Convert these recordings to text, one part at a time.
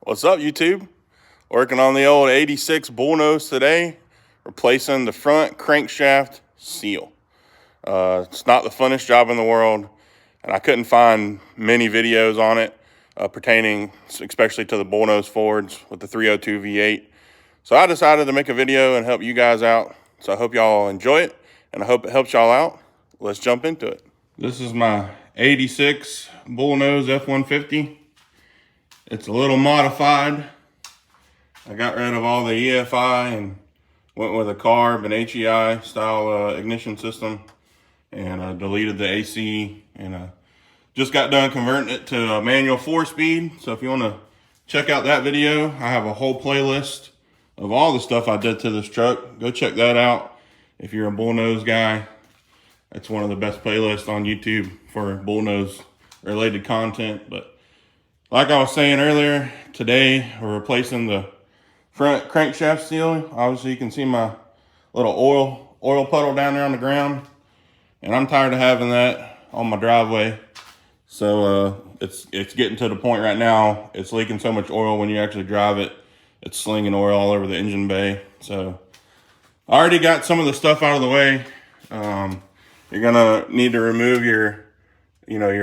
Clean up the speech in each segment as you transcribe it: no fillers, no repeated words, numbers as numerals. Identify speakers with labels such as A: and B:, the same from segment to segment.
A: What's up, YouTube? Working on the old 86 Bullnose today, replacing the front crankshaft seal. It's not the funnest job in the world, and I couldn't find many videos on it pertaining especially to the Bullnose Fords with the 302 V8. So I decided to make a video and help you guys out. So I hope y'all enjoy it, and I hope it helps y'all out. Let's jump into it. This is my 86 Bullnose F-150. It's a little modified. I got rid of all the EFI and went with a carb and HEI style ignition system, and deleted the AC, and just got done converting it to a manual 4-speed. So if you want to check out that video, I have a whole playlist of all the stuff I did to this truck. Go check that out if you're a Bullnose guy. It's one of the best playlists on YouTube for Bullnose related content. But like I was saying earlier, today we're replacing the front crankshaft seal. Obviously you can see my little oil puddle down there on the ground, and I'm tired of having that on my driveway. So it's getting to the point right now, it's leaking so much oil when you actually drive it. It's slinging oil all over the engine bay. So I already got some of the stuff out of the way. You're gonna need to remove your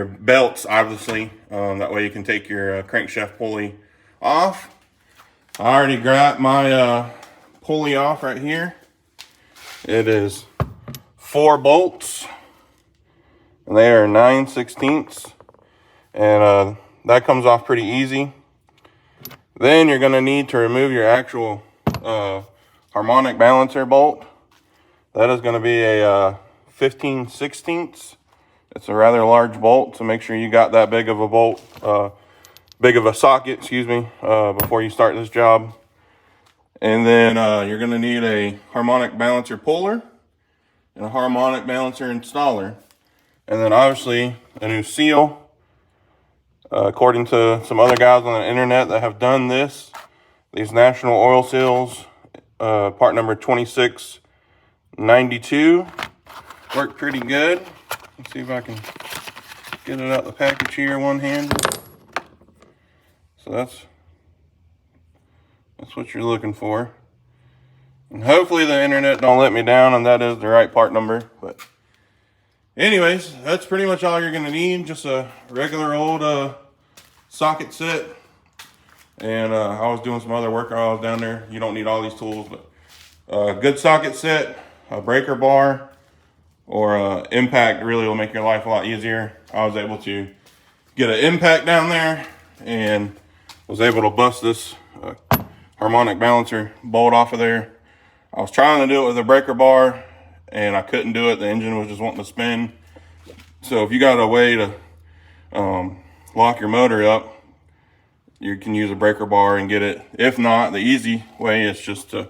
A: belts, obviously. That way you can take your crankshaft pulley off. I already got my pulley off right here. It is 4 bolts, and they are 9/16, and that comes off pretty easy. Then you're gonna need to remove your actual harmonic balancer bolt. That is gonna be a 15/16. It's a rather large bolt, so make sure you got that big of a bolt, big of a socket, before you start this job. And then you're gonna need a harmonic balancer puller and a harmonic balancer installer. And then obviously a new seal. According to some other guys on the internet that have done this, these national oil seals, part number 2692, work pretty good. Let's see if I can get it out the package here one hand. So that's what you're looking for. And hopefully the internet don't let me down and that is the right part number. But anyways, that's pretty much all you're gonna need. Just a regular old socket set. And I was doing some other work while I was down there. You don't need all these tools, but a good socket set, a breaker bar, or impact really will make your life a lot easier. I was able to get an impact down there and was able to bust this harmonic balancer bolt off of there. I was trying to do it with a breaker bar and I couldn't do it. The engine was just wanting to spin. So if you got a way to lock your motor up, you can use a breaker bar and get it. If not, the easy way is just to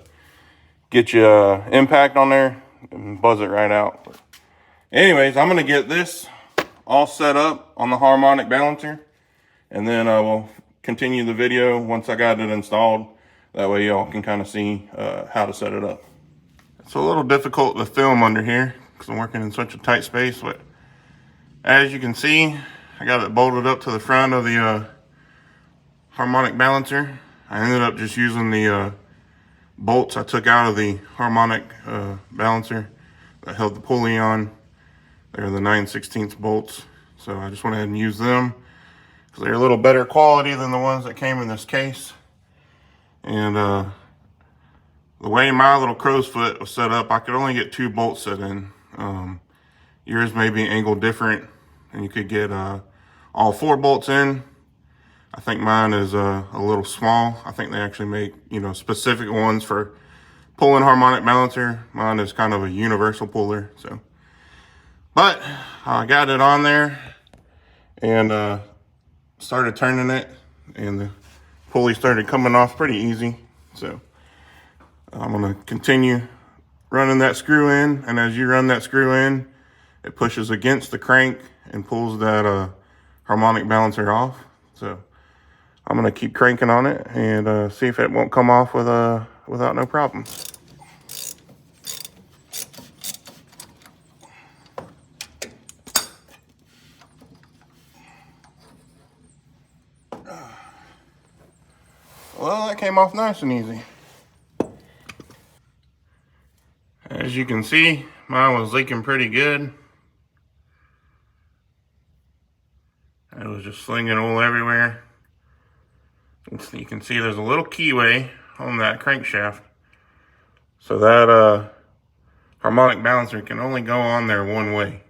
A: get your impact on there and buzz it right out. Anyways, I'm gonna get this all set up on the harmonic balancer, and then we'll continue the video once I got it installed. That way y'all can kind of see how to set it up. It's a little difficult to film under here because I'm working in such a tight space, but as you can see, I got it bolted up to the front of the harmonic balancer. I ended up just using the bolts I took out of the harmonic balancer that held the pulley on. They're the 9/16 bolts, so I just went ahead and used them because they're a little better quality than the ones that came in this case. And the way my little crow's foot was set up, I could only get 2 bolts set in. Yours may be angled different, and you could get all 4 bolts in. I think mine is a little small. I think they actually make specific ones for pulling harmonic balancer. Mine is kind of a universal puller, so. But I got it on there and started turning it, and the pulley started coming off pretty easy. So I'm gonna continue running that screw in, and as you run that screw in, it pushes against the crank and pulls that harmonic balancer off. So I'm gonna keep cranking on it and see if it won't come off without no problem. Well, that came off nice and easy. As you can see, mine was leaking pretty good. I was just slinging oil everywhere. You can see there's a little keyway on that crankshaft. So that harmonic balancer can only go on there one way,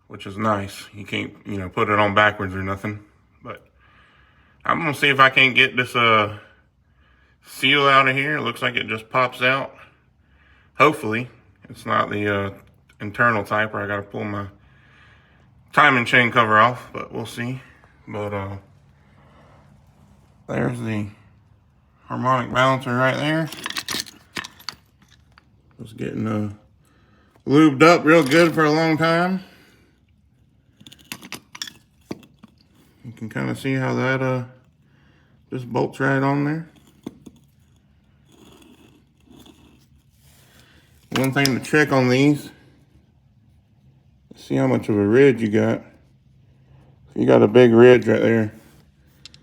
A: which is nice. You can't, you know, put it on backwards or nothing. But I'm gonna see if I can't get this seal out of here. It looks like it just pops out. Hopefully, it's not the internal type where I gotta pull my timing chain cover off, but we'll see. But there's the harmonic balancer right there. Was getting lubed up real good for a long time. You can kind of see how that just bolts right on there. One thing to check on these, see how much of a ridge you got. If you got a big ridge right there,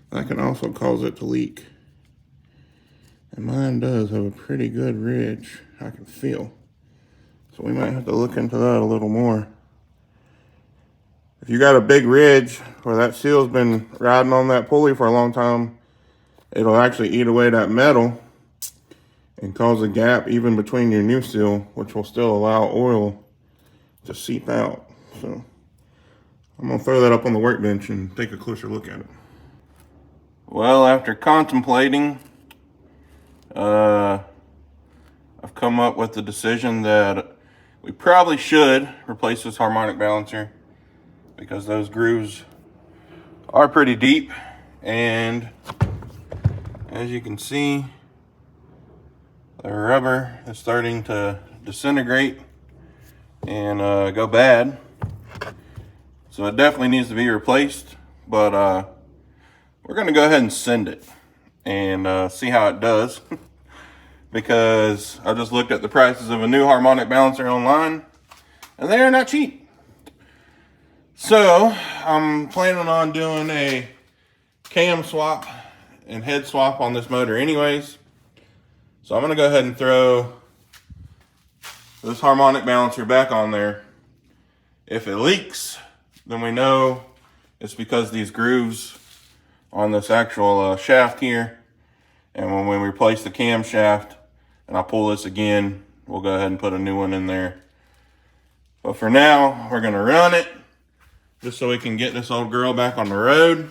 A: that can also cause it to leak. And mine does have a pretty good ridge, I can feel. So we might have to look into that a little more. If you got a big ridge where that seal's been riding on that pulley for a long time, it'll actually eat away that metal and cause a gap even between your new seal, which will still allow oil to seep out. So I'm gonna throw that up on the workbench and take a closer look at it. Well, after contemplating, I've come up with the decision that we probably should replace this harmonic balancer because those grooves are pretty deep, and as you can see, the rubber is starting to disintegrate and go bad. So it definitely needs to be replaced, but we're gonna go ahead and send it and see how it does. Because I just looked at the prices of a new harmonic balancer online, and they are not cheap. So I'm planning on doing a cam swap and head swap on this motor anyways. So I'm gonna go ahead and throw this harmonic balancer back on there. If it leaks, then we know it's because these grooves on this actual shaft here. And when we replace the camshaft and I pull this again, we'll go ahead and put a new one in there. But for now, we're gonna run it just so we can get this old girl back on the road.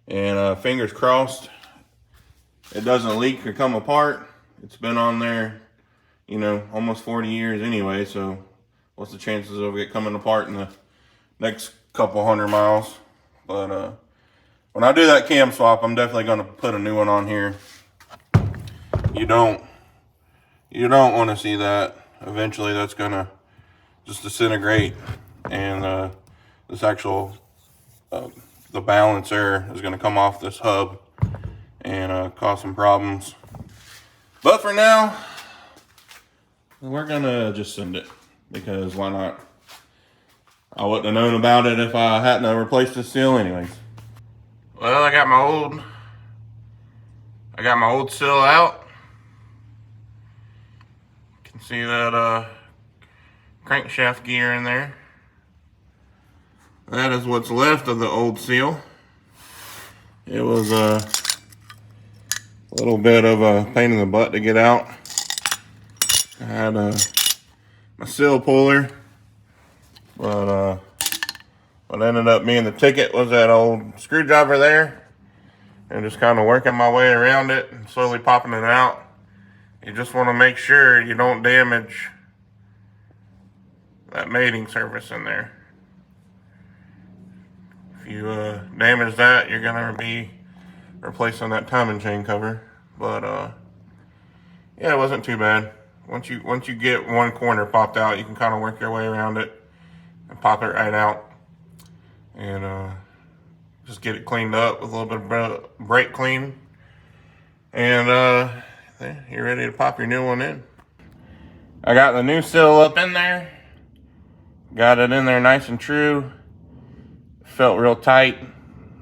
A: And fingers crossed, it doesn't leak or come apart. It's been on there, you know, almost 40 years anyway, so what's the chances of it coming apart in the next couple 100 miles? But when I do that cam swap, I'm definitely gonna put a new one on here. You don't want to see that. Eventually that's gonna just disintegrate, and this actual the balancer is gonna come off this hub and cause some problems. But for now, we're gonna just send it, because why not? I wouldn't have known about it if I hadn't replaced the seal anyways. Well, I got my old seal out. You can see that crankshaft gear in there. That is what's left of the old seal. It was a little bit of a pain in the butt to get out. I had my seal puller, but what ended up being the ticket was that old screwdriver there, and just kind of working my way around it and slowly popping it out. You just want to make sure you don't damage that mating surface in there. If you damage that, you're gonna be replacing that timing chain cover. But yeah, it wasn't too bad. Once you get one corner popped out, you can kind of work your way around it and pop it right out, and just get it cleaned up with a little bit of brake clean, and you're ready to pop your new one in. I got the new seal up in there. Got it in there nice and true. Felt real tight,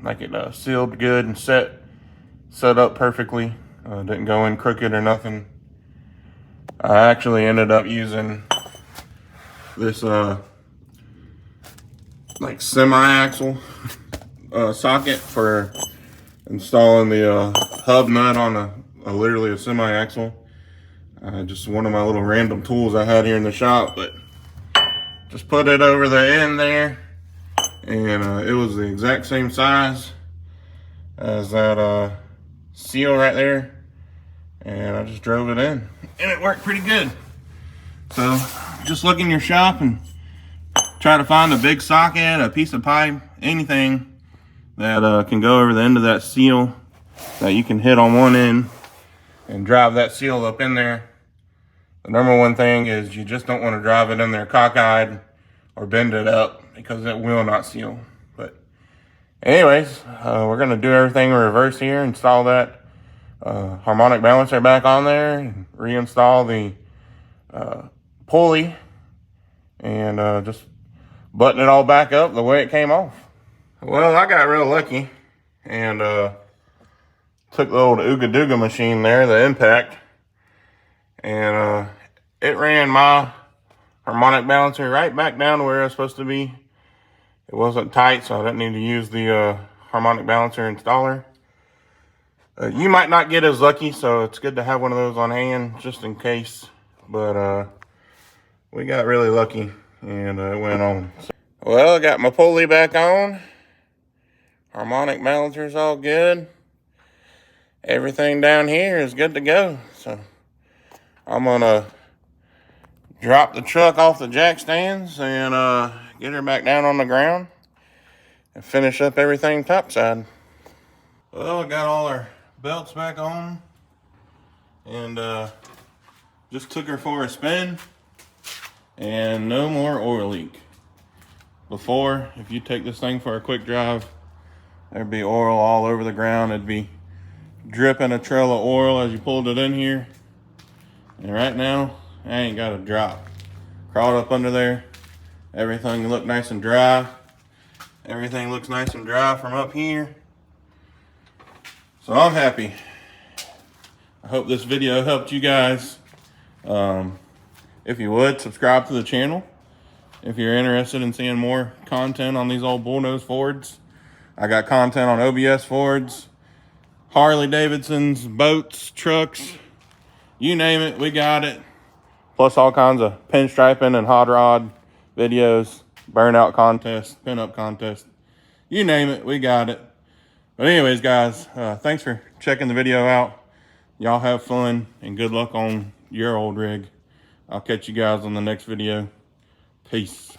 A: like it sealed good and set set up perfectly. Didn't go in crooked or nothing. I actually ended up using this like semi-axle socket for installing the hub nut on literally a semi-axle. Just one of my little random tools I had here in the shop, but just put it over the end there, and it was the exact same size as that seal right there, and I just drove it in, and it worked pretty good. So just look in your shop and try to find a big socket, a piece of pipe, anything that can go over the end of that seal that you can hit on one end and drive that seal up in there. The number one thing is you just don't want to drive it in there cockeyed or bend it up, because it will not seal. But anyways, we're going to do everything in reverse here, install that harmonic balancer back on there, and reinstall the pulley, and just button it all back up the way it came off. Well, I got real lucky and took the old Ooga Dooga machine there, the impact, and it ran my harmonic balancer right back down to where it was supposed to be. It wasn't tight, so I didn't need to use the harmonic balancer installer. You might not get as lucky, so it's good to have one of those on hand just in case. But we got really lucky, and it went on. Well, I got my pulley back on. Harmonic balancer's all good. Everything down here is good to go. So I'm gonna drop the truck off the jack stands and get her back down on the ground and finish up everything topside. Well, I got all our belts back on, and just took her for a spin, and no more oil leak. Before, if you take this thing for a quick drive, there'd be oil all over the ground. It'd be dripping a trail of oil as you pulled it in here. And right now, I ain't got a drop. Crawled up under there. Everything looked nice and dry. Everything looks nice and dry from up here. So I'm happy. I hope this video helped you guys. If you would, subscribe to the channel. If you're interested in seeing more content on these old Bullnose Fords. I got content on OBS Fords, Harley Davidsons, boats, trucks, you name it, we got it. Plus all kinds of pinstriping and hot rod videos, burnout contests, pinup contests, you name it, we got it. But anyways, guys, thanks for checking the video out. Y'all have fun and good luck on your old rig. I'll catch you guys on the next video. Peace.